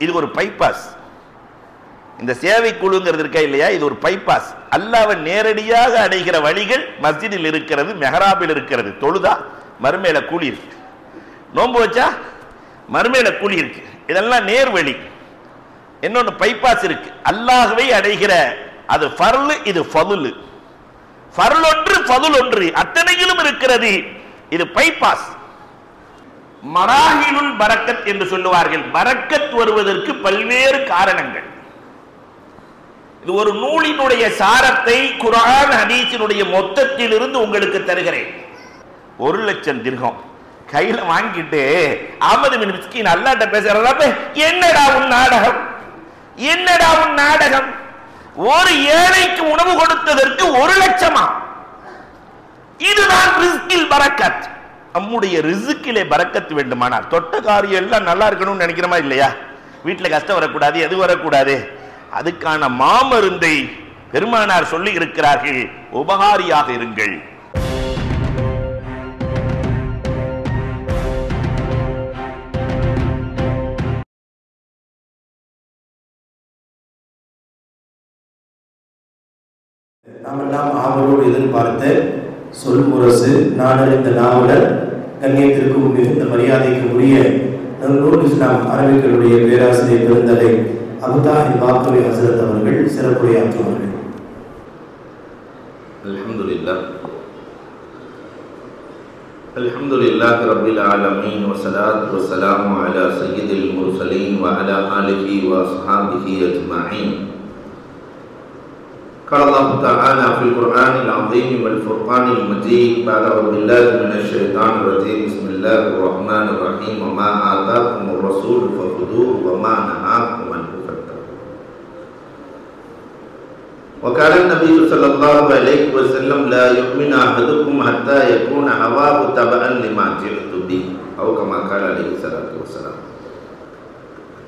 இது ஒரு பைபாஸ். இந்த சேவை குழுங்கிறது இருக்கா இல்லையா, இது ஒரு பைபாஸ். அல்லாஹ்வை நேரடியாக அடைகிற வழிகள் மஸ்ஜிதில் இருக்கிறது, மெஹராபில் இருக்கிறது. தொழுதா மறுமையில கூலி இருக்கு, நோன்பு வச்சா மறுமையில கூலி இருக்கு. இதெல்லாம் நேர்வழி. இன்னொன்று பைபாஸ் இருக்கு, அல்லாஹ்வை அடைகிற, அது ஃபர்லு, இது ஃபதுலு. ஃபர்ல் ஒன்று, ஃபதுல் ஒன்று, அத்தனையிலும் இருக்கிறது. இது பைபாஸ். மராஹிலுல் பரக்கத் என்று சொல்லுவார்கள். பரக்கத் வருவதற்கு பல்வேறு காரணங்கள். இது ஒரு நூலினுடைய சாரத்தை குர்ஆன் ஹதீஸினுடைய மொத்தத்தில் இருந்து உங்களுக்கு தருகிறேன். 1,00,000 திர்ஹம் கையில வாங்கிட்டு அஹ்மது பின் மிஸ்கின் அல்லாஹ்ட்ட பேசுறாங்க. என்னடா உன் நாடகம், என்னடா உன் நாடகம்? ஒரு ஏழைக்கு உணவு கொடுத்ததற்கு 1,00,000. இதுதான் ரிஸ்கில் பரக்கத். நம்முடைய ரிஸ்கிலே பரக்கத் வேண்டுமானால் தொட்ட காரியம் எல்லாம் நல்லா இருக்கணும்னு நினைக்கிறோமா இல்லையா? வீட்டில் கஷ்டம் வரக்கூடாது, எது வரக்கூடாது, அதுக்கான மாமருந்தை பெருமானார் சொல்லி இருக்கிறார்கள். உபகாரியாக இருங்கள். நாமெல்லாம் ஆவலோடு எதிர்பார்த்த சொல்முரசு நாடறிந்த நாவலர் கண்ணியத்திற்கும் மிகுந்த மரியாதைக்கு உரிய நூல் இஸ்லாம் அரபிகளுடைய பேராசிரியர் பெருந்தகை அபுதாஹிர் பாக்கவி ஹசரத் அவர்கள் சிறப்புரையாற்றுவார்கள். அல்ஹம்துலில்லாஹ் அல்ஹம்துலில்லாஹி ரப்பில் ஆலமீன் வஸ்ஸலாத்து வஸ்ஸலாமு அலா சய்யிதில் முர்ஸலீன் வ அலா ஆலிஹி வ அஸ்ஹாபிஹி அஜ்மஈன். قال الله تعالى في القرآن العظيم والفرقان المجيد بعد أعوذ بالله من الشيطان الرجيم بسم الله الرحمن الرحيم وما آتاكم الرسول فخذوه وما نهاكم عنه فانتهوا. وقال النبي صلى الله عليه وسلم لا يؤمن أحدكم حتى يكون هواه تبعا لما جئت به أو كما قال عليه الصلاة والسلام.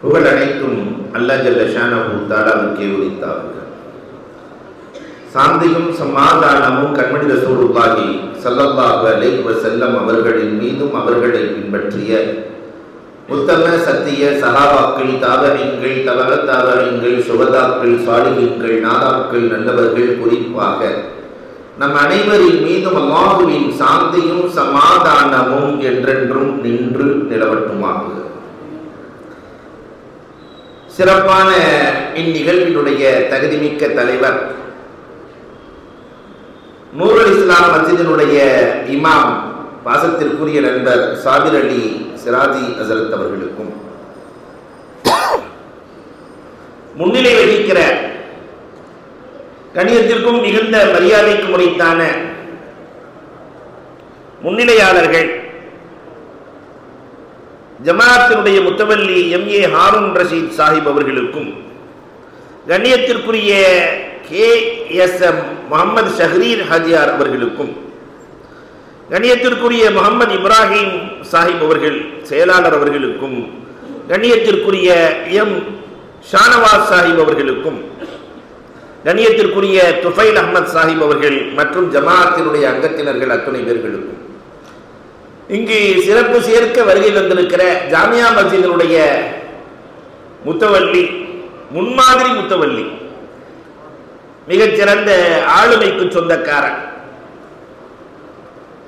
புகழ் அனைத்தும் அல்லாஹ் ஜல்ல ஷானஹு தஆலாவுக்கே உரித்தாகுக. சாந்தியும் சமாதானமும் கண்மணி ரசூலுல்லாஹி ஸல்லல்லாஹு அலைஹி வஸல்லம் அவர்களின் மீதும் அவர்களை பின்பற்றிய உத்தம சத்திய சஹாபாக்கள், தாபஈன்கள், தபஅ தாபஈன்கள், சுஹதாக்கள், சாலிஹீன்கள், நாதாக்கள், நல்லவர்கள், குறிப்பாக நம் அனைவரின் மீதும் அல்லாஹ்வின் சாந்தியும் சமாதானமும் என்றென்றும் நின்று நிலவட்டுமாக. சிறப்பான இந்நிகழ்வினுடைய தகுதிமிக்க தலைவர் நூருல் இஸ்லாம் மஸ்ஜிதினுடைய இமாம் பாசத்திற்குரிய நண்பர் சாபிர் அலி சிராஜி ஹசரத் அவர்களுக்கும், முன்னிலை வகிக்கிற கணியத்திற்கும் மிகுந்த மரியாதைக்கு முறைத்தான முன்னிலையாளர்கள் ஜமாஅத்தினுடைய முத்தவல்லி எம்ஏ ஹாரூன் ரஷீத் சாஹிப் அவர்களுக்கும், கண்ணியத்திற்குரிய KSM முகமது ஷஹரீர் ஹாஜியார் அவர்களுக்கும், கண்ணியத்திற்குரிய முகமது இப்ராஹிம் சாஹிப் அவர்கள் செயலாளர் அவர்களுக்கும், கண்ணியத்திற்குரிய எம் ஷானவாஸ் சாஹிப் அவர்களுக்கும், கண்ணியத்திற்குரிய துஃபைல் அஹ்மத் சாஹிப் அவர்கள் மற்றும் ஜமாஅத்தினுடைய அங்கத்தினர்கள் அத்துணை பேர்களுக்கும், இங்கு சிறப்பு சேர்க்க வருகை வந்திருக்கிற ஜாமியா மஸ்ஜிதினுடைய முத்தவல்லி, முன்மாதிரி முத்தவல்லி, மிகச்சிறந்த ஆளுமைக்கு சொந்தக்காரன்,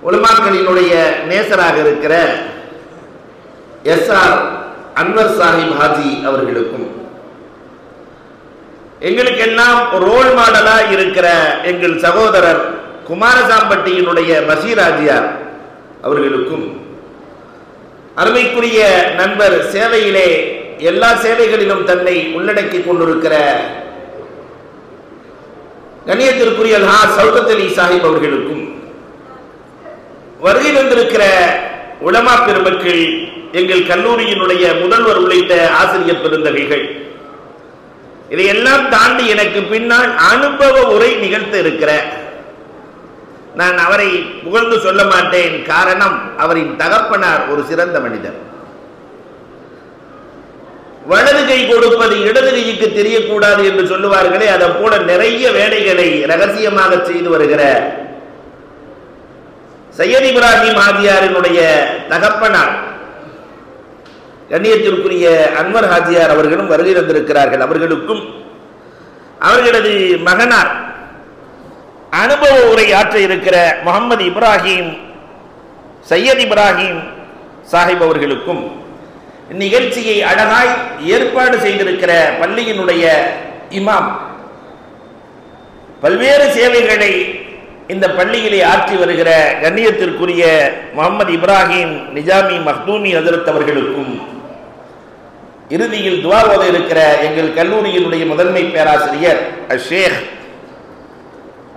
உலமாக்களினுடைய நேசராக இருக்கிற SR அன்வர் சாஹிப் ஹாஜி அவர்களுக்கும், எங்களுக்கெல்லாம் ரோல் மாடலா இருக்கிற எங்கள் சகோதரர் குமாரசாம்பட்டியினுடைய பஷீர் ஹாஜியார் அவர்களுக்கும், அருமைக்குரிய நண்பர் சேவையிலே எல்லா சேவைகளிலும் தன்னை உள்ளடக்கி கொண்டிருக்கிற கண்ணியத்திற்குரிய சௌகத் அலி சாஹிப் அவர்களுக்கும், வருகை வந்திருக்கிற உலமா பெருமக்கள், எங்கள் கல்லூரியினுடைய முதல்வர் உள்ளிட்ட ஆசிரியர் பெருந்தகைகள், இதையெல்லாம் தாண்டி எனக்கு பின்னால் அனுபவ உரை நிகழ்த்த இருக்கிற, நான் அவரை புகழ்ந்து சொல்ல மாட்டேன், காரணம் அவரின் தகப்பனார் ஒரு சிறந்த மனிதர். வலது கை கொடுப்பது இடது கைக்கு தெரியக்கூடாது என்று சொல்லுவார்களே, அதை போல நிறைய வேலைகளை ரகசியமாக செய்து வருகிற சையத் இப்ராஹிம் ஹாஜியாரினுடைய தகப்பனார் கண்ணியத்திற்குரிய அன்வர் ஹாஜியார் அவர்களும் வருகை தந்திருக்கிறார்கள். அவர்களுக்கும் அவர்களது மகனார் அனுபவ உரை ஆற்ற இருக்கிற முகமது இப்ராஹிம் சையத் இப்ராஹிம் சாஹிப் அவர்களுக்கும் நிகழ்ச்சியை அழகாய் ஏற்பாடு செய்திருக்கிற பள்ளியினுடைய இமாம், பல்வேறு சேவைகளை இந்த பள்ளியிலே ஆற்றி வருகிற கண்ணியத்திற்குரிய முகமது இப்ராஹிம் நிஜாமி மக்தூமி ஹஜரத் அவர்களுக்கும், இறுதியில் துஆ ஓத இருக்கிற எங்கள் கல்லூரியினுடைய முதன்மை பேராசிரியர் ஷேக்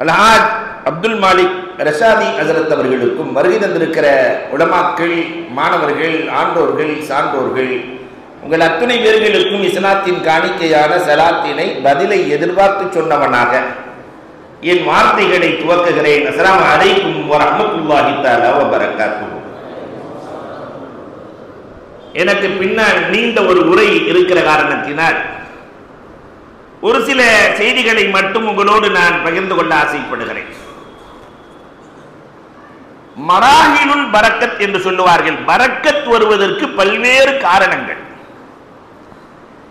அல்ஹாஜ் அப்துல் மாலிக் ரஷாதி ஹஜரத் அவர்களுக்கும், வருகை தந்திருக்கிற உலமாக்கள், மாணவர்கள், ஆண்டோர்கள், சான்றோர்கள், உங்கள் அத்துணை பேர்களுக்கும் இஸ்லாத்தின் காணிக்கையான சலாத்தினை பதிலை எதிர்பார்த்து சொன்னவனாக என் வார்த்தைகளை துவக்குகிறேன். அஸ்ஸலாமு அலைக்கும் வரஹ்மத்துல்லாஹி தஆலா வ பரக்காத்துஹு. எனக்கு பின்னால் நீண்ட ஒரு உரை இருக்கிற காரணத்தினால் ஒரு சில செய்திகளை மட்டும் உங்களோடு நான் பகிர்ந்து கொள்ள ஆசைப்படுகிறேன். மராஹிலுல் பரக்கத் என்று சொல்லுவார்கள். பரக்கத் வருவதற்கு பல்வேறு காரணங்கள்.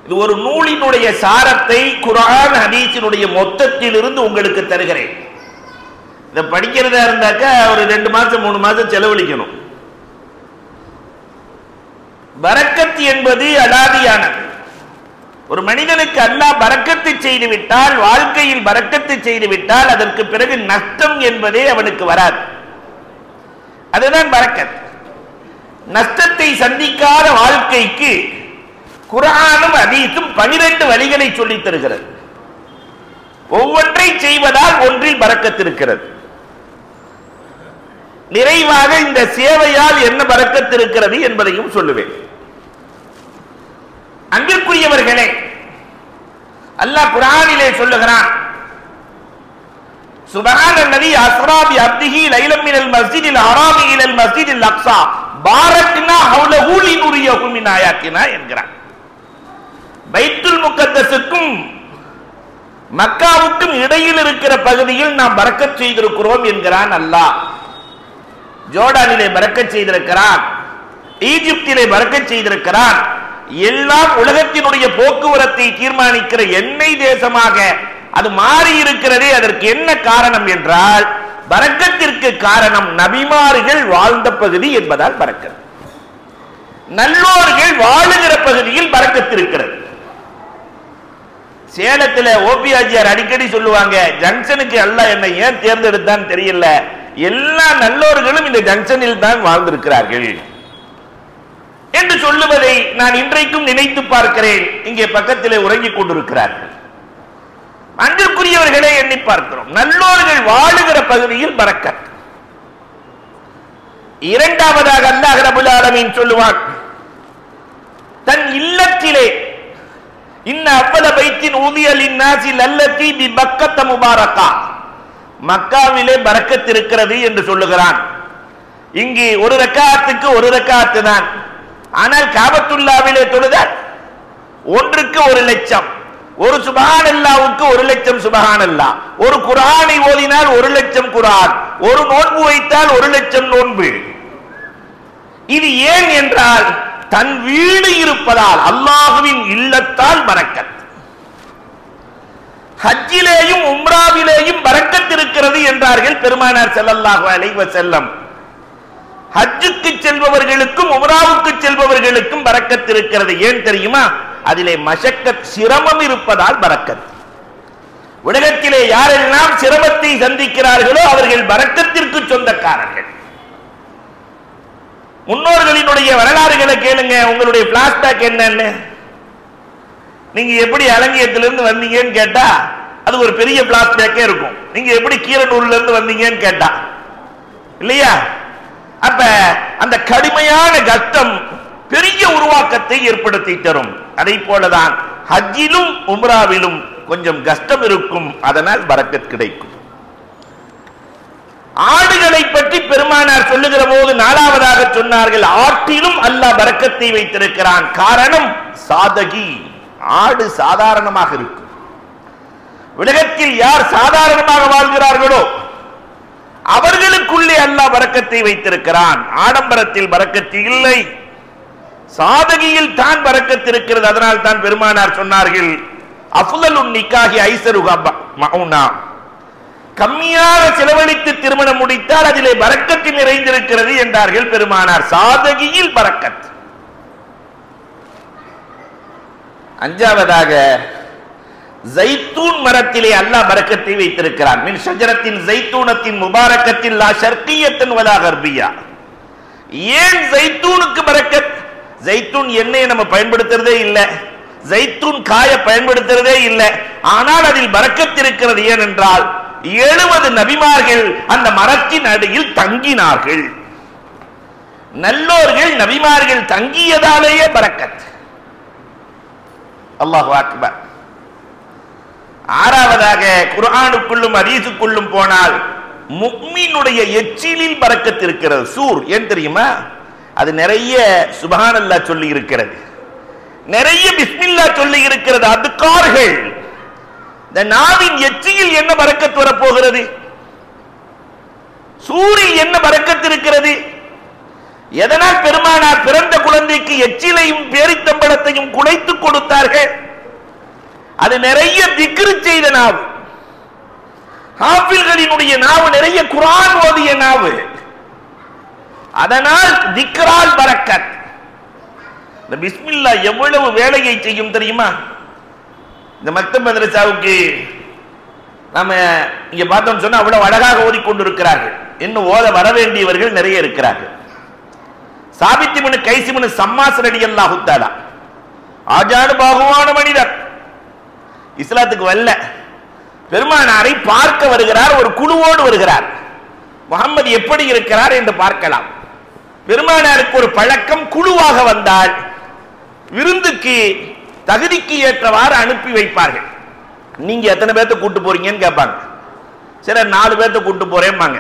இது ஒரு நூலினுடைய சாரத்தை குர்ஆன் ஹதீஸினுடைய மொத்தத்தில் இருந்து உங்களுக்கு தருகிறேன். இதை படிக்கிறதா இருந்தாக்கா ஒரு 2 மாசம் 3 மாசம் செலவழிக்கணும். பரக்கத் என்பது அலாதியானது. ஒரு மனிதனுக்கு அல்லாஹ் பரக்கத்து செய்து விட்டால், வாழ்க்கையில் பரக்கத்து செய்து விட்டால், அதற்கு பிறகு நஷ்டம் என்பதே அவனுக்கு வராது. அதுதான் பரக்கத். நஷ்டத்தை சந்திக்காத வாழ்க்கைக்கு குர்ஆனும் ஹதீஸும் 12 வழிகளை சொல்லித் தருகிறது. ஒவ்வொன்றை செய்வதால் ஒன்றில் பரக்கத் இருக்கிறது. நிறைவாக இந்த சேவையால் என்ன பரக்கத் இருக்கிறது என்பதையும் சொல்லுவேன். அன்பிற்குரியவர்களே, அல்லாஹ் குர்ஆனிலே சொல்லுகிறான், சுப்ஹானல்லதி அஸ்ரா பி அப்திஹி லைலம் மினல் மஸ்ஜிதில் ஹராமி இலல் மஸ்ஜிதில் அக்ஸா பாரக்னா ஹவ்லஹு லினுரியஹு மின் ஆயாத்தினா என்கிறான். பைத்துல் முகத்தஸுக்கும் மக்காவுக்கும் இடையில் இருக்கிற பகுதியில் நாம் பரக்கத் செய்திருக்கிறோம் என்கிறான் அல்லாஹ். ஜோர்டானிலே பரக்கத் செய்திருக்கிறான், ஈஜிப்திலே பரக்கத் செய்திருக்கிறான். எல்லாம் உலகத்தினுடைய போக்குவரத்தை தீர்மானிக்கிற எண்ணெய் தேசமாக அது மாறி இருக்கிறதே. அதற்கு என்ன காரணம் என்றால், பரக்கத்திற்கு காரணம் நபிமார்கள் வாழ்ந்த பகுதி என்பதால் பரக்கத். நல்லோர்கள் வாழுகிற பகுதியில் பரக்கத் இருக்கிறது. சேலத்தில் ஓபிஆஜியார் அடிக்கடி சொல்லுவாங்க, ஜங்ஷனுக்கு அல்லாஹ் என்னை ஏன் தேர்ந்தெடுத்தான் தெரியல, எல்லா நல்லோர்களும் இந்த ஜங்ஷனில் தான் வாழ்ந்திருக்கிறார்கள் என்று சொல்லுவதை நான் இன்றைக்கும் நினைத்து பார்க்கிறேன். இங்கே பக்கத்திலே உறங்கிக் கொண்டிருக்கிறார்கள். அன்பிற்குரியவர்களே, எண்ணி பார்க்கிறோம், நல்லோர்கள் வாழுகிற பகுதியில் பரக்கத். இரண்டாவதாக அல்லாஹ் ரப்பல் ஆலமீன் சொல்லுவான், தன் இல்லத்திலே இன்ன அவ்வள பைத்தின் ஊதியலின் நாசி லல்லதி பி பக்கத்த முபாரக்கா, மக்காவிலே பரக்கத் இருக்கிறது என்று சொல்லுகிறான். இங்கே ஒரு ரக்காத்துக்கு ஒரு ரக்காத்து தான். ஆனால் காபத்துல்லாவிலே தொழுதால் ஒன்றுக்கு 1,00,000, ஒரு சுபஹானல்லாஹ்வுக்கு 1,00,000 சுபஹானல்லாஹ், ஒரு குர்ஆனை ஓதினால் 1,00,000 குர்ஆன், ஒரு நோன்பு வைத்தால் 1,00,000 நோன்பு. இது ஏன் என்றால் தன் வீடு இருப்பதால், அல்லாஹ்வின் இல்லத்தால் பரக்கத். ஹஜ்ஜிலேயும் உம்ராவிலேயும் பரக்கத் இருக்கிறது என்றார்கள் பெருமானார் ஸல்லல்லாஹு அலைஹி வஸல்லம். ஹஜ்ஜுக்கு செல்பவர்களுக்கும் உம்ராவுக்கு செல்பவர்களுக்கும் பரக்கத் இருக்கிறது. ஏன் தெரியுமா? அதிலே மஷக்கத், சிரமம் இருப்பதால் பரக்கத். உலகத்திலே யாரெல்லாம் சிரமத்தை சந்திக்கிறார்களோ அவர்கள் பரக்கத்திற்கு சொந்தக்காரர்கள். முன்னோர்களினுடைய வரலாறுகளை கேளுங்க. உங்களுடைய பிளாஷ்பேக் என்னன்னு, நீங்க எப்படி அலங்கியத்திலிருந்து வந்தீங்கன்னு கேட்டா அது ஒரு பெரிய பிளாஷ்பேக்கே இருக்கும். நீங்க எப்படி கீரனூர்ல இருந்து வந்தீங்கன்னு கேட்டா இல்லையா? அப்ப அந்த கடுமையான கஷ்டம் பெரிய உருவாக்கத்தை ஏற்படுத்தி தரும். அதை போலதான் ஹஜ்ஜிலும் உம்ராவிலும் கொஞ்சம் கஷ்டம் இருக்கும், அதனால் பரக்கத் கிடைக்கும். ஆடுகளை பற்றி பெருமானார் சொல்லுகிற போது 4வதாக சொன்னார்கள், ஆட்டிலும் அல்லாஹ் பரக்கத்தை வைத்திருக்கிறான். காரணம் சாதகி, ஆடு சாதாரணமாக இருக்கும். உலகத்தில் யார் சாதாரணமாக வாழ்கிறார்களோ அவர்களுக்குள்ளே அல்லாஹ் பரக்கத்தை வைத்திருக்கிறான். ஆடம்பரத்தில் பரக்கத்து இல்லை, சாதகியில் தான் பரக்கத் இருக்கிறது. அதனால் தான் பெருமானார் சொன்னார்கள், அஃலலுன் நிக்காஹி ஐஸருஹா மௌனா, கம்மியாக செலவழித்து திருமணம் முடித்தால் அதிலே பரக்கத்து நிறைந்திருக்கிறது என்றார்கள் பெருமானார். சாதகியில் பரக்கத். அஞ்சாவதாக, ஜைத்தூன் மரத்திலே அல்லாஹ் பரக்கத்தை வைத்திருக்கிறான். மின் ஷஜரத்தின் ஜைத்தூனத்தின் முபாரக்கத்தின் லா ஷர்கியத்தன் வலா கர்பியா. ஏன் ஜைத்தூனுக்கு பரக்கத்? ஜைத்தூன் எண்ணெயை நம்ம பயன்படுத்துறதே இல்லை, ஜைத்தூன் காய பயன்படுத்துறதே இல்லை, ஆனால் அதில் பரக்கத் இருக்கிறது. ஏனென்றால் 70 நபிமார்கள் அந்த மரத்தின் அடியில் தங்கினார்கள். நல்லோர்கள் நபிமார்கள் தங்கியதாலேயே பரக்கத். அல்லாஹு அக்பர். ஆறாவதாக, குர்ஆனுக்குள்ளும் ஹதீஸுக்குள்ளும் போனால் முஃமினுடைய எச்சிலில் பரக்கத் இருக்கிறது. சூர் ஏன் தெரியுமா? அது நிறைய சுப்ஹானல்லாஹ் சொல்லி இருக்கிறது, நிறைய பிஸ்மில்லா சொல்லி இருக்கிறது. அதுக்கார்கள் இந்த நாவின் எச்சியில் என்ன பரக்கத் வரப்போகிறது? சூரில் என்ன பரக்கத் இருக்கிறது? எதனால் பெருமானார் பிறந்த குழந்தைக்கு எச்சிலையும் பேரித்தம்பளத்தையும் குழைத்து கொடுத்தார்கள்? அது நிறைய திக்ரு செய்த நாவு, ஹாஃபில்களினுடைய நாவு, நிறைய குர்ஆன் ஓதிய நாவு. அதனால் திக்ரால் பரக்கத். இந்த பிஸ்மில்லா எவ்வளவு வேலையை செய்யும் தெரியுமா? இந்த மக்தப் மதரசாவுக்கு நாம இங்க பார்த்தோம் சொன்னா அவ்வளவு அழகாக ஓதிக்கொண்டிருக்கிறார்கள். இன்னும் ஓத வர வேண்டியவர்கள் நிறைய இருக்கிறார்கள். சாபித் இப்னு கைஸ் இப்னு சம்மாஸ் ரலியல்லாஹு தஆலா ஆஜானு பாகுவான மனிதர், இஸ்லாத்துக்கு வல்ல, பெருமானாரை பார்க்க வருகிறார். ஒரு குழுவோடு வருகிறார். முஹம்மது எப்படி இருக்கிறார் என்று பார்க்கலாம். பெருமானாருக்கு ஒரு பழக்கம், குழுவாக வந்தால் விருந்துக்கு தகுதிக்கு ஏற்றவாறு அனுப்பி வைப்பார்கள். நீங்க எத்தனை பேர்த்த கூட்டு போறீங்கன்னு கேட்பாங்க. சரி 4 பேர்த்த கூட்டு போறேன்பாங்க.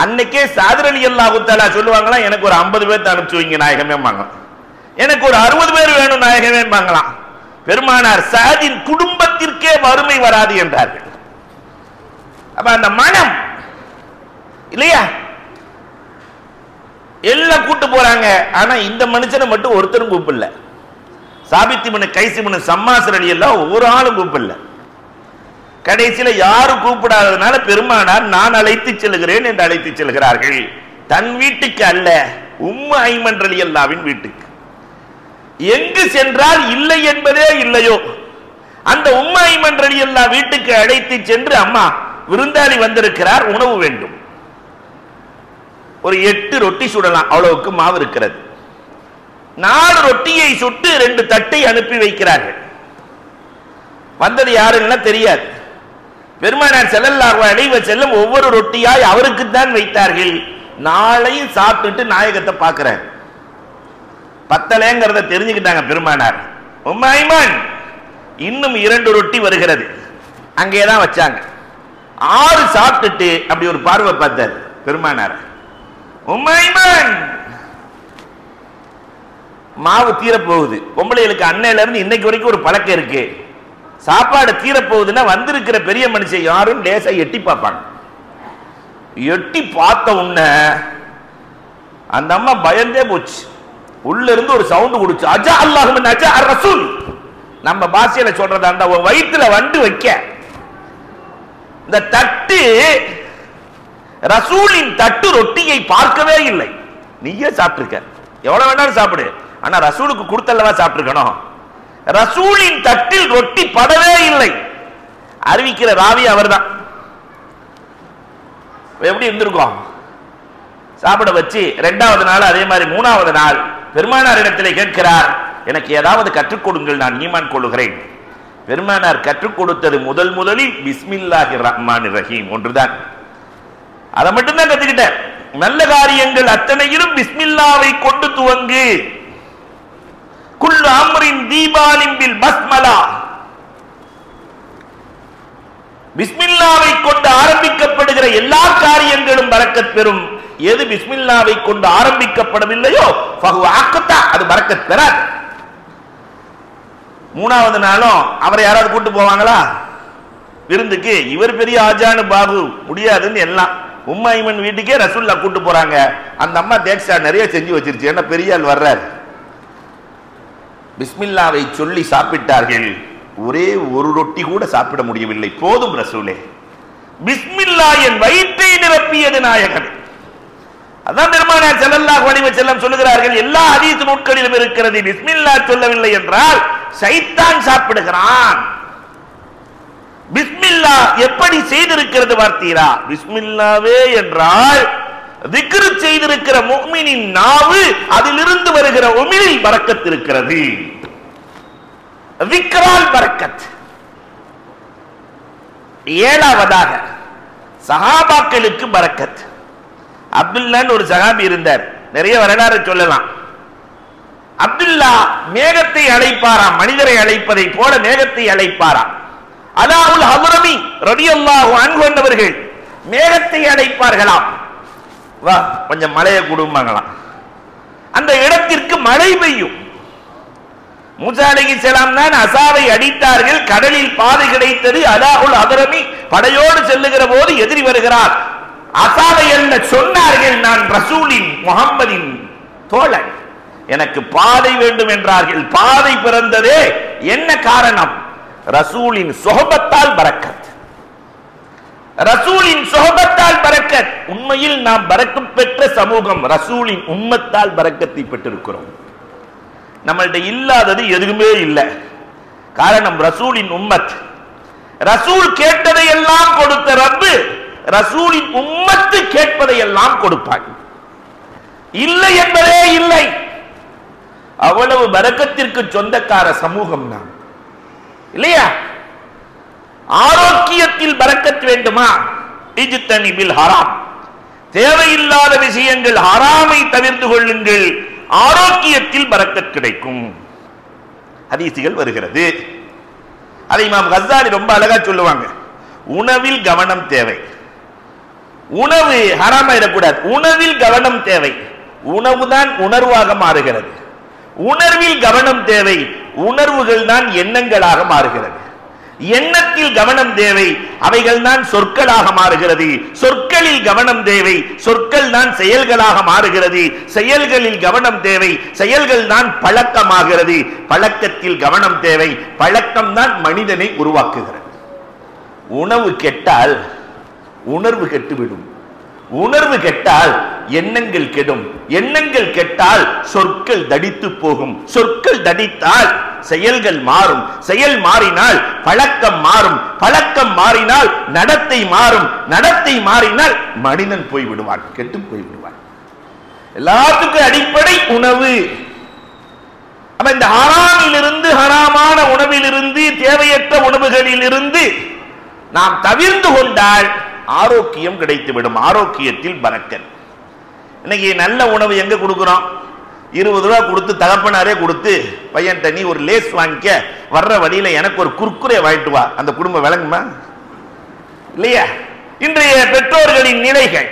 அன்னைக்கே சாதிர் ரலியல்லாஹு தஆலா சொல்லுவாங்களா, எனக்கு ஒரு 50 பேர்த்த அனுப்பிச்சு வைங்க நாயகமே வாங்க, எனக்கு ஒரு 60 பேர் வேணும் நாயகமே வாங்கலாம். பெருமானார் சாதின் குடும்பத்திற்கே வறுமை வராது என்றார்கள். அப்ப அந்த மனம் இல்லையா, எல்லாம் கூட்டு போறாங்க. ஆனா இந்த மனுஷனை மட்டும் ஒருத்தரும் கூப்பிடல. சாபித் இப்னு கைஸ் இப்னு சம்மாஸ் ரலியல்லாஹு ஒரு ஆளும் கூப்பிடல. கடைசியில யாரும் கூப்பிடாததுனால பெருமானார் நான் அழைத்து செல்கிறேன் என்று அழைத்து செல்கிறார்கள். தன் வீட்டுக்கு அல்ல, உம்மு ஐமன் ரலியல்லாஹுவின் வீட்டுக்கு. எங்கு சென்றால் இல்லை என்பதே இல்லையோ அந்த உம்மு ஐமன் ரலியல்லாஹு வீட்டுக்கு அழைத்து சென்று, அம்மா விருந்தாளி வந்திருக்கிறார், உணவு வேண்டும். ஒரு 8 ரொட்டி சுடலாம், அவ்வளவுக்கு மாவு இருக்கிறது. 4 ரொட்டியை சுட்டு 2 தட்டை அனுப்பி வைக்கிறார்கள். வந்தது யாருன்னா தெரியாது. பெருமானார் ஸல்லல்லாஹு அலைஹி வஸல்லம் ஒவ்வொரு ரொட்டியாய் அவருக்கு தான் வைத்தார்கள். நாளையும் சாப்பிட்டுட்டு நாயகத்தை பார்க்கிறார். பத்தலைங்கிறத தெரிஞ்சுக்கிட்டாங்க பெருமானார். உம்மு ஐமன் இன்னும் 2 ரொட்டி வருகிறது, அங்கேதான் வச்சாங்க. 6 சாப்பிட்டுட்டு அப்படி ஒரு பார்வை பார்த்தார் பெருமானார். உம்மு ஐமன், மாவு தீரப்போகுது. பொம்பளைகளுக்கு அன்னையில இருந்து இன்னைக்கு வரைக்கும் ஒரு பழக்கம் இருக்கு, சாப்பாடு தீரப்போகுதுன்னா வந்திருக்கிற பெரிய மனுஷன் யாரும் லேசா எட்டி பார்ப்பாங்க. எட்டி பார்த்த உடனே அந்த அம்மா பயந்தே போச்சு. உள்ள இருந்து ஒரு சவுண்ட் கொடுச்சு, அஜா அல்லாஹும்ம அஜா அர் ரசூல். நம்ம பாஷையில சொல்றதா அந்த வயிற்றுல வண்டு வைக்க. இந்த தட்டு ரசூலின் தட்டு ரொட்டியை பார்க்கவே இல்லை. நீயே சாப்பிட்டுருக்க, எவ்வளவு வேணாலும் சாப்பிடு, ஆனா ரசூலுக்கு கொடுத்தல்லவா சாப்பிட்டுருக்கணும். ரசூலின் தட்டில் ரொட்டி படவே இல்லை. அறிவிக்கிற ராவி அவர்தான். எப்படி இருந்திருக்கும்? சாப்பிட வச்சு 2வது நாள் அதே மாதிரி 3வது நாள் பெருமானார் இடத்திலே கேட்கிறார், எனக்கு ஏதாவது கற்றுக் கொடுங்கள், நான் ஈமான் கொள்ளுகிறேன். பெருமானார் கற்றுக் கொடுத்தது முதலில் பிஸ்மில்லாஹிர் ரஹ்மானிர் ரஹீம் ஒன்றுதான். அதை மட்டும்தான் கத்துக்கிட்டேன். நல்ல காரியங்கள் அத்தனையிலும் பிஸ்மில்லாவை கொண்டு துவங்கு. குல்லு அம்ரின் தீபாலின் பில் பஸ்மலா. பிஸ்மில்லாவை கொண்டு ஆரம்பிக்கப்படுகிற எல்லா காரியங்களும் பரக்கத் பெறும். எது பிஸ்மில்லாவை கொண்டு ஆரம்பிக்கப்படவில்லையோ ஃபஹுவ அக்தா, அது பரக்கத் பெறாது. 3வது நாளும் அவரை யாராவது கூட்டு போவாங்களா விருந்துக்கு? இவர் பெரிய ஆஜானு பாபு, முடியாதுன்னு எல்லாம். உம்மு ஐமன் வீட்டுக்கே ரசூல்லா கூட்டு போறாங்க. அந்த அம்மா தேக்ஷா நிறைய செஞ்சு வச்சிருச்சு, ஏன்னா பெரிய ஆள் வர்றாரு. பிஸ்மில்லாவை சொல்லி சாப்பிட்டார்கள். ஒரே ஒரு ரொட்டி கூட சாப்பிட முடியவில்லை. போதும் ரசூலே, பிஸ்மில்லா என் வயிற்றை நிரப்பியது நாயகன். அதான் பெருமானார் ஸல்லல்லாஹு அலைஹி வஸல்லம் சொல்லுகிறார்கள், எல்லா ஹதீஸ் நூல்களிலும் இருக்கிறது, பிஸ்மில்லா சொல்லவில்லை என்றால் ஷைத்தான் சாப்பிடுகிறான். பிஸ்மில்லா எப்படி செய்திருக்கிறது பார்த்தீரா? பிஸ்மில்லாவே என்றால் திக்ரு செய்திருக்கிற முஃமினின் நாவு, அதிலிருந்து வருகிற உமிழில் பரக்கத் இருக்கிறது. விக்ரால் பரக்கத். ஏழாவதாக சஹாபாக்களுக்கு பரக்கத். அப்துல்லான்னு ஒரு சஹாபி இருந்தார், நிறைய வரலாறு சொல்லலாம். அப்துல்லா மேகத்தை அழைப்பாராம், மனிதரை அழைப்பதை போல மேகத்தை அழைப்பாராம். அலாவுல் ஹதுரமி ரலியல்லாஹு அன்ஹு என்பவர்கள் மேகத்தை அழைப்பார்களாம், வா கொஞ்சம் மழையை கொடுப்பாங்களாம். அந்த இடத்திற்கு மழை பெய்யும். மூசா அலைஹிஸ்ஸலாம் தான் அசாவை அடித்தார்கள், கடலில் பாதை கிடைத்தது. அலாவுல் ஹதுரமி படையோடு செல்லுகிற போது எதிரி வருகிறார். அசாவை என்ன சொன்னார்கள், நான் ரசூலின் முஹம்மதின் தோழன், எனக்கு பாதை வேண்டும் என்றார்கள். பாதை பிறந்ததே என்ன காரணம்? ரசூலின் சொஹபத்தால் பரக்கத். ரசூலின் சொஹபத்தால் பரக்கத். உண்மையில் நாம் பரக்கத் பெற்ற சமூகம், ரசூலின் உம்மத்தால் பரக்கத்தை பெற்றிருக்கிறோம். நம்மள்ட்ட இல்லாதது எதுவுமே இல்லை. காரணம் ரசூலின் உம்மத். ரசூல் கேட்டதை எல்லாம் கொடுத்த ரப்பு ரசூலின் உம்மத்து கேட்பதை எல்லாம் கொடுப்பாங்க. இல்லை என்பதே இல்லை. அவ்வளவு பரக்கத்திற்கு சொந்தக்கார சமூகம் நாம், இல்லையா? ஆரோக்கியத்தில் பரக்கத் வேண்டுமா? இஜ்தனிபில் ஹராம். தேவையில்லாத விஷயங்கள், ஹராமை தவிர்த்து கொள்ளுங்கள், ஆரோக்கியத்தில் பரக்கத் கிடைக்கும். ஹதீசுகள் வருகிறது. அதை இமாம் கஸ்ஸாலி ரொம்ப அழகா சொல்லுவாங்க. உணவில் கவனம் தேவை. உணவு ஹராமாயிடக்கூடாது. உணவில் கவனம் தேவை. உணவுதான் உணர்வாக மாறுகிறது. உணர்வில் கவனம் தேவை. உணர்வுகள் தான் எண்ணங்களாக மாறுகிறது. எண்ணத்தில் கவனம் தேவை. அவைகள் தான் சொற்களாக மாறுகிறது. சொற்களில் கவனம் தேவை. சொற்கள் தான் செயல்களாக மாறுகிறது. செயல்களில் கவனம் தேவை. செயல்கள் தான் பழக்கமாகிறது. பழக்கத்தில் கவனம் தேவை. பழக்கம் தான் மனிதனை உருவாக்குகிறது. உணவு கெட்டால் உணர்வு கெட்டுவிடும். உணர்வு கெட்டால் எண்ணங்கள் கெடும். எண்ணங்கள் கெட்டால் சொற்கள் தடித்து போகும். சொற்கள் தடித்தால் செயல்கள் மாறும். செயல் மாறினால் பழக்கம் மாறும். பழக்கம் மாறினால் நடத்தை மாறும். நடத்தை மாறினால் மனிதன் போய்விடுவான், கெட்டு போய்விடுவான். எல்லாத்துக்கும் அடிப்படை உணவு. அப்ப இந்த ஹராமிலிருந்து, ஹராமான உணவிலிருந்து, தேவையற்ற உணவுகளில் இருந்து நாம் தவிர்த்து கொண்டால் ஆரோக்கியம் கிடைத்துவிடும். ஆரோக்கியத்தில் பரக்கத். இன்னைக்கு நல்ல உணவு எங்க கொடுக்கிறோம்? 20 ரூபா கொடுத்து, தகப்பனாரே கொடுத்து, பையன் நீ ஒரு லேஸ் வாங்கிக்க, வர்ற வழியில எனக்கு ஒரு குர்குரே வாங்கிட்டு வா. அந்த குடும்பம் விளங்குமா? இல்லையா? இன்றைய பெற்றோர்களின் நிலைகள்,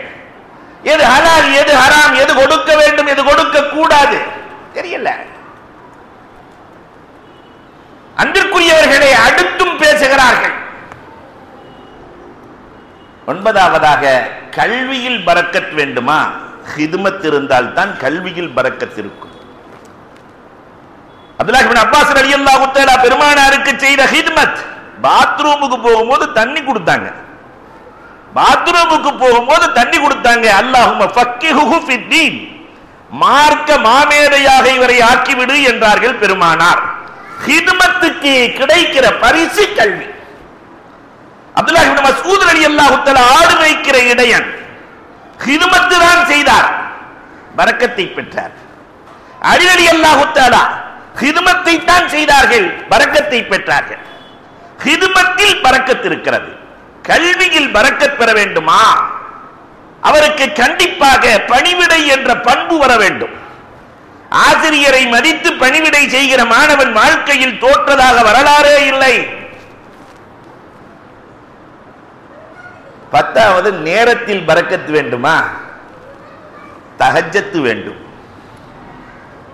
எது ஹலால், எது ஹராம், எது கொடுக்க வேண்டும், எது கொடுக்க கூடாது தெரியல. அன்பிற்குரியவர்களை அடுத்தும் பேசுகிறார்கள். 9வதாக கல்வியில் பரக்கத் வேண்டுமா? ஹிதுமத் இருந்தால் தான் கல்வியில் பரக்கத் இருக்கும். அப்துல்லாஹ் இப்னு அப்பாஸ் ரலியல்லாஹு தஆலா பெருமானாருக்கு செய்த ஹிதுமத், பாத்ரூமுக்கு போகும்போது தண்ணி கொடுத்தாங்க. பாத்ரூமுக்கு போகும்போது தண்ணி கொடுத்தாங்க. அல்லாஹும்ம ஃபக்கிஹுஹு ஃபித்தீன், மார்க்க மாமேதையாக இவரை ஆக்கிவிடு என்றார்கள் பெருமானார். ஹிதுமத்துக்கு கிடைக்கிற பரிசு கல்வி. அப்துல்லாஹ் இப்னு மஸ்ஊத் ரலியல்லாஹு தஆலா ஆடு மேய்க்கிற இடையன், ஹிதுமத்து தான் செய்தார், பரக்கத்தை பெற்றார். அலி ரலியல்லாஹு தஆலா ஹிதுமத்தை தான் செய்தார்கள், பரக்கத்தை பெற்றார்கள். ஹிதுமத்தில் பரக்கத் இருக்கிறது. கல்வியில் பரக்கத் பெற வேண்டுமா? அவருக்கு கண்டிப்பாக பணிவிடை என்ற பண்பு வர வேண்டும். ஆசிரியரை மதித்து பணிவிடை செய்கிற மாணவன் வாழ்க்கையில் தோற்றதாக வரலாறே இல்லை. 10வது நேரத்தில் பரக்கத் வேண்டுமா? தஹஜ்ஜத் வேண்டும்.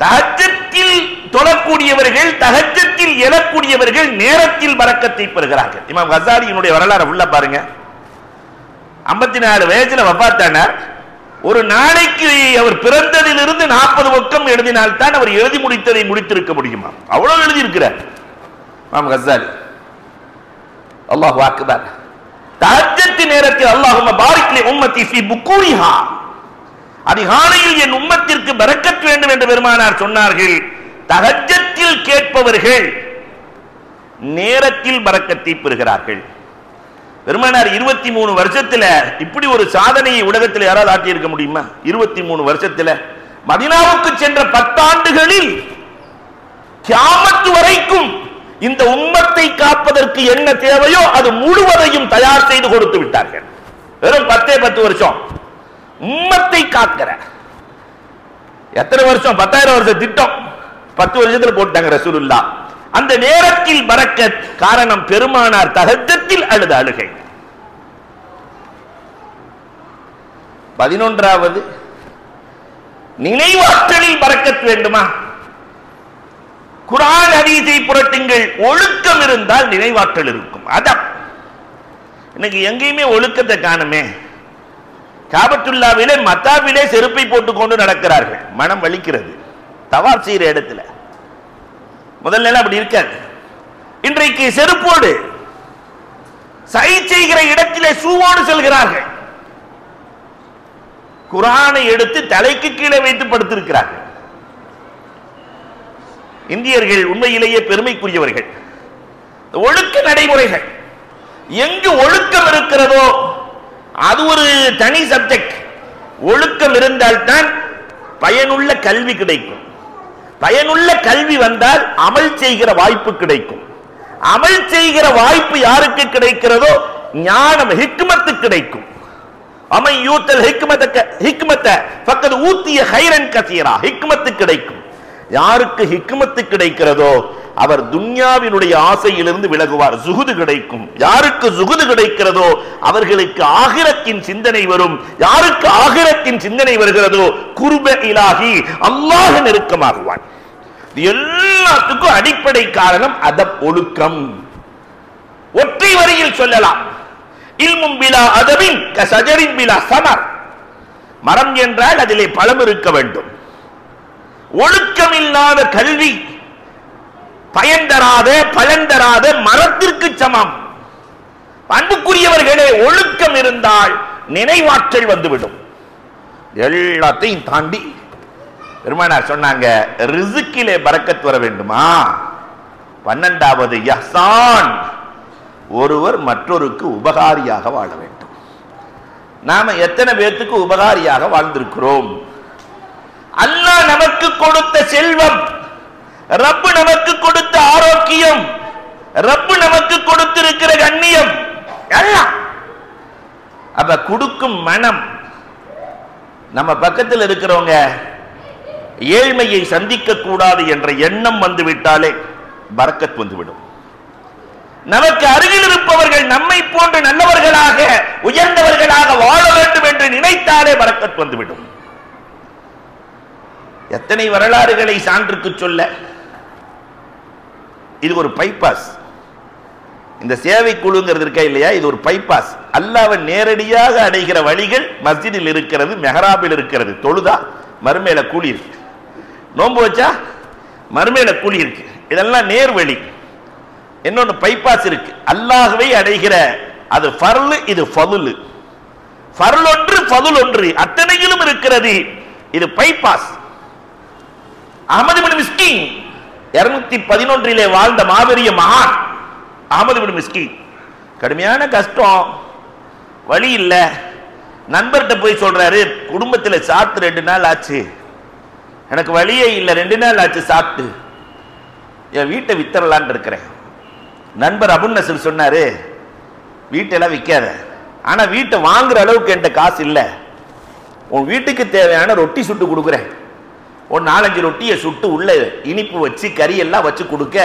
தஹஜ்ஜத்தில் தொழக்கூடியவர்கள், தஹஜ்ஜத்தில் எழக்கூடியவர்கள் நேரத்தில் பரக்கத்தை பெறுகிறார்கள். இமாம் கஸ்ஸாலியினுடைய வரலாறு உள்ள பாருங்க. 54 வயசுல வஃபாத்தானார். ஒரு நாளைக்கு அவர் பிறந்ததிலிருந்து 40 பக்கம் எழுதினால்தான் அவர் எழுதி முடித்ததை முடித்திருக்க முடியுமா? அவ்வளவு எழுதியிருக்கிறார் இமாம் கஸ்ஸாலி. அல்லாஹு அக்பர். தஹஜ்ஜத் நேரத்தில் அல்லாஹும்ம பாரிக் லி உம்மத்தி ஃபீ புக்கூரிஹா, அதிகாலையில் என் உம்மத்திற்கு பரக்கத் வேண்டும் என்று பெருமானார் சொன்னார்கள். தஹஜ்ஜத்தில் கேட்பவர்கள் நேரத்தில் பரக்கத்தை பெறுகிறார்கள். பெருமானார் 23 வருஷத்துல இப்படி ஒரு சாதனையை உலகத்தில் யாராவது ஆட்டி இருக்க முடியுமா? 23 வருஷத்துல மதீனாவுக்கு சென்ற 10 ஆண்டுகளில் கியாமத் வரைக்கும் இந்த உம்மத்தை காப்பதற்கு என்ன தேவையோ அது முழுவதையும் தயார் செய்து கொடுத்து விட்டார்கள். வெறும் 10 வருஷம் உம்மத்தை காக்கிற. எத்தனை வருஷம்? 10,000 வருஷம் திட்டம் 10 வருஷத்துல போட்டாங்க ரசூலுல்லாஹ். அந்த நேரத்தில் பரக்கத். காரணம் பெருமானார் தஹஜ்ஜத்தில் அழுத அழுகை. 11வது நினைவாற்றலில் பரக்கத் வேண்டுமா? குர்ஆன் ஹதீஸை புரட்டுங்கள். ஒழுக்கம் இருந்தால் நினைவாற்றல் இருக்கும். அதான் இன்னைக்கு எங்கேயுமே ஒழுக்கத்தை காணுமே. காபத்துல்லாவிலே மத்தாவிலே செருப்பை போட்டுக் கொண்டு நடக்கிறார்கள். மனம் வலிக்கிறது. தவாப் செய்கிற இடத்துல முதல்ல அப்படி இருக்காது. இன்றைக்கு செருப்போடு சை செய்கிற இடத்திலே ஷூவோடு செல்கிறார்கள். குர்ஆனை எடுத்து தலைக்கு கீழே வைத்து படுத்திருக்கிறார்கள். இந்தியர்கள் உண்மையிலேயே பெருமைக்குரியவர்கள். ஒழுக்க நடைமுறைகள் எங்கு ஒழுக்கம் இருக்கிறதோ அது ஒரு தனி சப்ஜெக்ட். ஒழுக்கம் இருந்தால்தான் பயனுள்ள கல்வி கிடைக்கும். பயனுள்ள கல்வி வந்தால் அமல் செய்கிற வாய்ப்பு கிடைக்கும். அமல் செய்கிற வாய்ப்பு யாருக்கு கிடைக்கிறதோ ஞானம் ஹிக்மத்து கிடைக்கும். அமை யூத்தல் ஹிக்மத்த ஃபக்கத் ஊத்திய கைரன் கசீரா. ஹிக்மத்து கிடைக்கும். யாருக்கு ஹிக்மத்து கிடைக்கிறதோ அவர் துன்யாவினுடைய ஆசையிலிருந்து விலகுவார். ஜுஹுது கிடைக்கும். யாருக்கு ஜுஹுது கிடைக்கிறதோ அவர்களுக்கு ஆகிரத்தின் சிந்தனை வரும். யாருக்கு ஆகிரத்தின் சிந்தனை வருகிறதோ குர்ப இலாஹி, அல்லாஹ் நெருக்கமாகுவான். எல்லாத்துக்கும் அடிப்படை காரணம் அதப், ஒழுக்கம். ஒற்றை வரியில் சொல்லலாம், இல்மும் பிலா அதபின் கஸஜரின் பிலா ஸமர். மரம் என்றால் அதிலே பழம் இருக்க வேண்டும். ஒழுக்கம் இல்லாத கல்வி பயன் தராத, பலன் தராத மரத்திற்கு சமம். அன்புக்குரியவர்களே, ஒழுக்கம் இருந்தால் நினைவாற்றல் வந்துவிடும். எல்லாத்தையும் தாண்டி பெருமானார் சொன்னாங்க, ரிஸ்கிலே பரக்கத் வர வேண்டுமா? 12வது இஹ்சான், ஒருவர் மற்றொருக்கு உபகாரியாக வாழ வேண்டும். நாம எத்தனை பேருக்கு உபகாரியாக வாழ்ந்திருக்கிறோம்? அல்லாஹ் நமக்கு கொடுத்த செல்வம், ரப்பு நமக்கு கொடுத்த ஆரோக்கியம், ரப்பு நமக்கு கொடுத்திருக்கிற கண்ணியம் எல்லாம் அப்ப கொடுக்கும் மனம். நம்ம பக்கத்தில் இருக்கிறவங்க ஏழ்மையை சந்திக்க கூடாது என்ற எண்ணம் வந்துவிட்டாலே பரக்கத் வந்துவிடும். நமக்கு அருகில் இருப்பவர்கள் நம்மை போன்று நல்லவர்களாக உயர்ந்தவர்களாக வாழ வேண்டும் என்று நினைத்தாலே பரக்கத் வந்துவிடும். எத்தனை வரலாறுகளை சான்றுக்கு சொல்ல. இது ஒரு பைபாஸ். இந்த சேவை குழுங்கிறது இருக்கா இல்லையா, இது ஒரு பைபாஸ். அல்லாஹ்வை நேரடியாக அடைகிற வழிகள் மஸ்ஜிதில் இருக்கிறது, மெஹராபில் இருக்கிறது. தொழுதா மறுமையில கூலி இருக்கு, நோன்பு வச்சா மறுமையில கூலி இருக்கு. இதெல்லாம் நேர் வழி. இன்னொன்னு பைபாஸ் இருக்கு. அல்லாஹ்வை அடைகிற அது ஃபர்லு, இது ஃபதுல். ஃபர்ல் ஒன்று, ஃபதுல் ஒன்று, அத்தனையிலும் இருக்கிறது. இது பைபாஸ். அஹ்மது பின் மிஸ்கீன் 211 வாழ்ந்த மாபெரிய மகான் அஹ்மது பின் மிஸ்கீன். கடுமையான கஷ்டம், வழி இல்ல. நண்பர்கிட்ட போய் சொல்றாரு, குடும்பத்தில் சாப்பிட்டு 2 நாள் ஆச்சு, எனக்கு வழியே இல்லை, 2 நாள் ஆச்சு சாப்பிட்டு, என் வீட்டை வித்தரலான் இருக்கிறேன். நண்பர் அபுன் நசர் சொன்னாரு, வீட்டெல்லாம் விற்காத, ஆனா வீட்டை வாங்குற அளவுக்கு என்கிட்ட காசு இல்லை. உன் வீட்டுக்கு தேவையான ரொட்டி சுட்டு கொடுக்குறேன். ஒரு 4-5 ரொட்டியை சுட்டு உள்ள இனிப்பு வச்சு கறி எல்லாம் வச்சு கொடுக்க,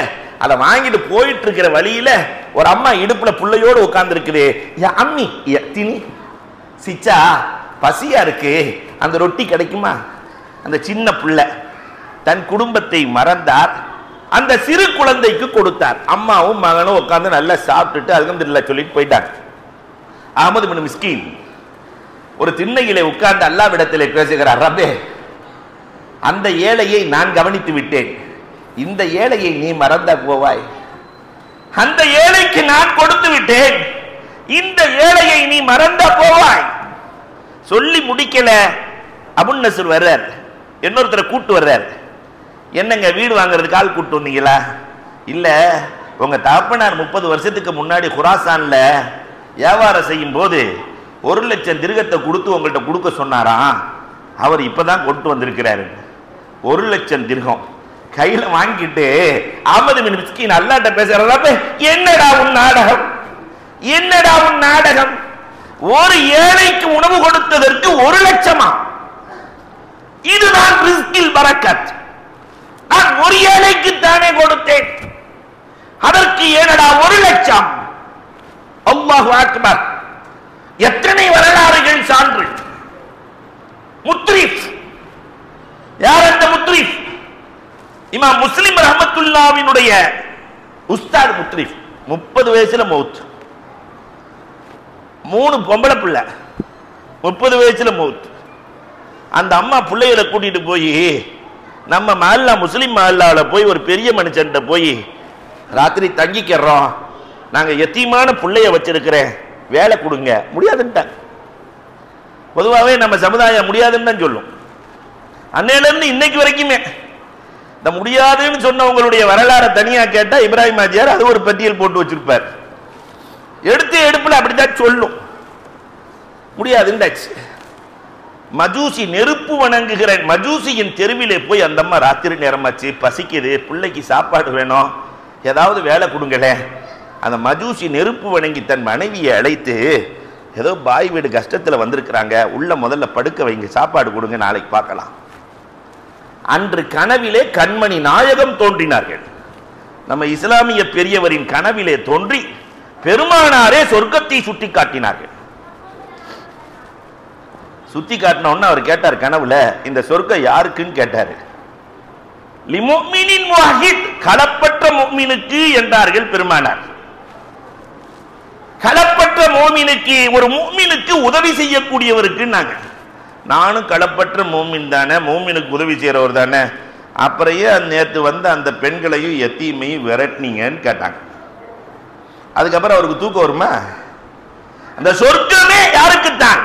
அதை வாங்கிட்டு போயிட்டு இருக்கிற வழியில ஒரு அம்மா இடுப்புல புள்ளையோடு உட்கார்ந்து இருக்குது. அம்மி தினி சிச்சா, பசியா இருக்கு, அந்த ரொட்டி கிடைக்குமா? அந்த சின்ன புள்ளை தன் குடும்பத்தை மறந்தார், அந்த சிறு குழந்தைக்கு கொடுத்தார். அம்மாவும் மகனும் உட்கார்ந்து நல்லா சாப்பிட்டுட்டு அல்ஹம்துலில்லாஹ் சொல்லிட்டு போயிட்டாங்க. அஹ்மது பின் மிஸ்கீன் ஒரு திண்ணையிலே உட்கார்ந்து அல்லாஹ்விடத்திலே பேசுகிறார், ரப்பே அந்த ஏழையை நான் கவனித்து விட்டேன், இந்த ஏழையை நீ மறந்த போவாய். அந்த ஏழைக்கு நான் கொடுத்து விட்டேன், இந்த ஏழையை நீ மறந்த போவாய். சொல்லி முடிக்கல. அபுன் நஸ்ர் வர்றார், இன்னொருத்தரை கூட்டு வர்றார். என்னங்க வீடு வாங்குறதுக்கு ஆள் கூட்டு வந்தீங்களா? இல்ல, உங்க தகப்பனார் 30 வருஷத்துக்கு முன்னாடி குராசான்ல வியாபாரம் செய்யும் போது 1 லட்சம் திர்கத்தை கொடுத்து உங்கள்கிட்ட கொடுக்க சொன்னாராம். அவர் இப்பதான் கொண்டு வந்திருக்கிறாரு. 1 லட்சம் திர்கம் கையில வாங்கிட்டு அஹ்மது பின் மிஸ்கின் அல்லாஹ்ட்ட பேசுறாரு, என்னடா உன் நாடகம், என்னடா உன் நாடகம்? ஒரு ஏழைக்கு உணவு கொடுத்ததற்கு 1 லட்சமா? இதுதான் ரிஸ்கில் பரக்கத். நான் ஒரு ஏழைக்கு தானே கொடுத்தேன், அதற்கு ஏனடா 1 லட்சம்? அல்லாஹு அக்பர். எத்தனை வரலாறுகள் சான்று. முத்ரிஃப். யார் அந்த முத்ரிஃப்? இமாம் முஸ்லிம் ரஹ்மத்துல்லாஹ்வினுடைய உஸ்தாத் முத்ரிஃப். 30 வயசுல மௌத். 3 பொம்பளை பிள்ளை, 30 வயசுல மௌத். அந்த அம்மா பிள்ளைகளை கூட்டிட்டு போய் நம்ம மஹல்லா முஸ்லிம் மஹல்லால போய் ஒரு பெரிய மனுஷன்ட்ட போய் ராத்திரி தங்கிக்கிறோம், நாங்க யத்தீமான பிள்ளைய வச்சிருக்கிறேன், வேலை கொடுங்க. முடியாதுன்ட்டாங்க. பொதுவாகவே நம்ம சமுதாயம் முடியாதுன்னு தான் சொல்லும். அன்னையில இருந்து இன்னைக்கு வரைக்குமே இந்த முடியாதுன்னு சொன்னவங்களுடைய வரலாறை தனியா கேட்டா இப்ராஹிம் ஆஜியார் அது ஒரு பட்டியல் போட்டு வச்சிருப்பார். எடுத்து எடுப்புல அப்படித்தான் சொல்லும். முடியாதுண்டாச்சு. மஜூசி, நெருப்பு வணங்குகிற மஜூசியின் தெருவிலே போய் அந்த அம்மா ராத்திரி நேரமாச்சு, பசிக்குது, பிள்ளைக்கு சாப்பாடு வேணும், ஏதாவது வேலை கொடுங்களே. அந்த மஜூசி நெருப்பு வணங்கி தன் மனைவியை அழைத்து, ஏதோ பாய் வீடு கஷ்டத்தில் வந்திருக்கிறாங்க, உள்ள முதல்ல படுக்க வைங்க, சாப்பாடு கொடுங்க, நாளைக்கு பார்க்கலாம். அன்று கனவிலே கண்மணி நாயகம் தோன்றினார்கள். நம்ம இஸ்லாமிய பெரியவரின் கனவிலே தோன்றி பெருமானாரே சொர்க்கத்தை சுட்டி காட்டினார்கள். சுத்தி காட்டினோன்னு அவர் கேட்டார் கனவுல, இந்த சொர்க்கம் யாருக்குன்னு கேட்டாரு. லிமுஃமினின் முஹித், களப்பற்ற முஃமினுக்கு என்றார்கள் பெருமானார். களப்பற்ற மோமினுக்கு, ஒரு முஃமினுக்கு உதவி செய்யக்கூடியவருக்கு. நானும் களப்பற்ற மோமின் தானே, மோமினுக்கு உதவி செய்யறவர் தானே, அப்புறையே நேற்று வந்து அந்த பெண்களையும் எத்தீமையும் விரட்டினீங்கன்னு கேட்டாங்க. அதுக்கப்புறம் அவருக்கு தூக்கம் வருமா? அந்த சொர்க்கமே யாருக்குத்தான்?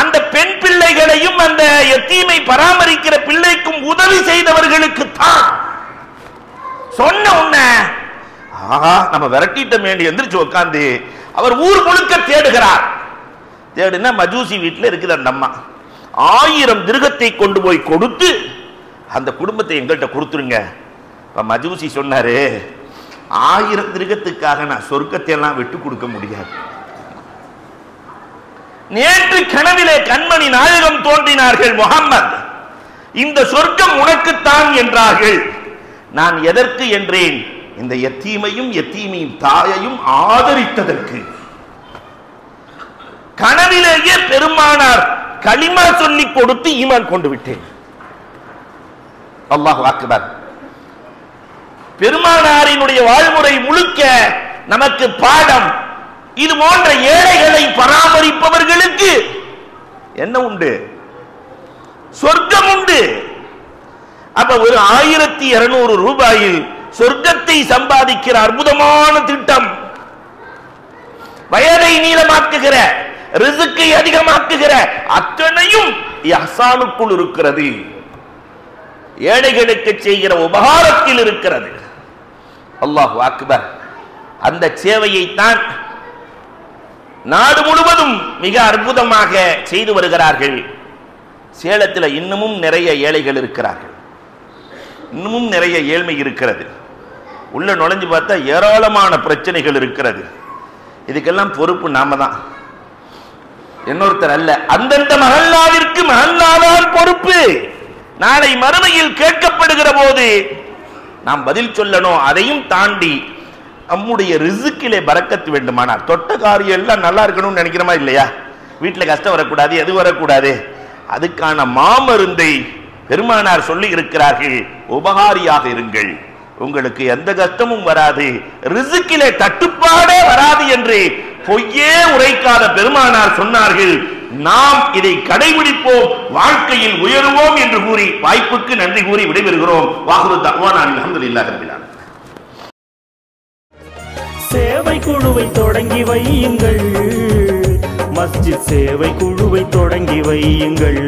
அந்த பெண் பிள்ளைகளையும் அந்த எத்தீமை பராமரிக்கிற பிள்ளைக்கும் உதவி செய்தவர்களுக்கு தான். சொன்ன உடனே ஆஹா நம்ம விரட்டிட்ட வேண்டி எந்திரிச்சு உட்காந்து அவர் ஊர் முழுக்க தேடுகிறார். தேடுனா மஜூசி வீட்டில் இருக்குது அந்த அம்மா. 1000 திர்கத்தை கொண்டு போய் கொடுத்து அந்த குடும்பத்தை எங்கள்கிட்ட கொடுத்துருங்க. இப்ப மஜூசி சொன்னாரு, 1000 திர்கத்துக்காக நான் சொர்க்கத்தை எல்லாம் விட்டு கொடுக்க முடியாது. நேற்று கனவிலே கண்மணி நாயகம் தோன்றினார்கள், முஹம்மது இந்த சொர்க்கம் உனக்குத்தான் என்றார்கள். நான் எதற்கு என்றேன்? இந்த யத்தீமையும் யத்தீமின் தாயையும் ஆதரித்ததற்கு. கனவிலேயே பெருமானார் களிமா சொல்லி கொடுத்து ஈமான் கொண்டு விட்டேன். அல்லாஹு அக்பர். பெருமானாரினுடைய வாழ்முறை முழுக்க நமக்கு பாடம். இது போன்ற ஏழைகளை பராமரிப்பவர்களுக்கு என்ன உண்டு? சொர்க்கம் உண்டு. அப்ப ஒரு 1200 ரூபாயில் சொர்க்கத்தை சம்பாதிக்கிற அற்புதமான திட்டம். வயதை நீளமாக்குகிற, ரிஸ்கை அதிகமாக்குகிற அத்தனையும் இஹ்சானுக்குள் இருக்கிறது. ஏழைகளுக்கு செய்கிற உபகாரத்தில் இருக்கிறது. அல்லாஹு அக்பர். அந்த சேவையை தான் நாடு முழுவதும் மிக அற்புதமாக செய்து வருகிறார்கள். சேலத்தில் இன்னமும் நிறைய ஏழைகள் இருக்கிறார்கள், இன்னமும் நிறைய ஏழ்மை இருக்கிறது. உள்ள நுழைஞ்சு பார்த்தா ஏராளமான பிரச்சனைகள் இருக்கிறது. இதுக்கெல்லாம் பொறுப்பு நாம தான், இன்னொருத்தர் அல்ல. அந்தந்த மஹல்லாவிற்கு மஹல்லாதான் பொறுப்பு. நாளை மறுமையில் கேட்கப்படுகிற போது நாம் பதில் சொல்லணும். அதையும் தாண்டி நம்முடைய ரிஸ்கிலே பரக்கத்து வேண்டுமானால் தொட்ட காரியம் எல்லாம் நல்லா இருக்கணும்னு நினைக்கிறோமா இல்லையா? வீட்டில் கஷ்டம் வரக்கூடாது, எது வரக்கூடாது, அதுக்கான மாமருந்தை பெருமானார் சொல்லி இருக்கிறார்கள். உபகாரியாக இருங்கள், உங்களுக்கு எந்த கஷ்டமும் வராது, ரிஸ்கிலே தட்டுப்பாடே வராது என்று பொய்யே உரைக்காத பெருமானார் சொன்னார்கள், நாம் இதை கடைபிடிப்போம், வாழ்க்கையில் உயருவோம் என்று கூறி வாய்ப்புக்கு நன்றி கூறி விடைபெறுகிறோம். வாஹிரு தஅவானா அல்ஹம்துலில்லாஹி ரப்பில் ஆலமீன். சேவை குழுவை தொடங்கி வையுங்கள், மஸ்ஜித் சேவை குழுவை தொடங்கி வையுங்கள்.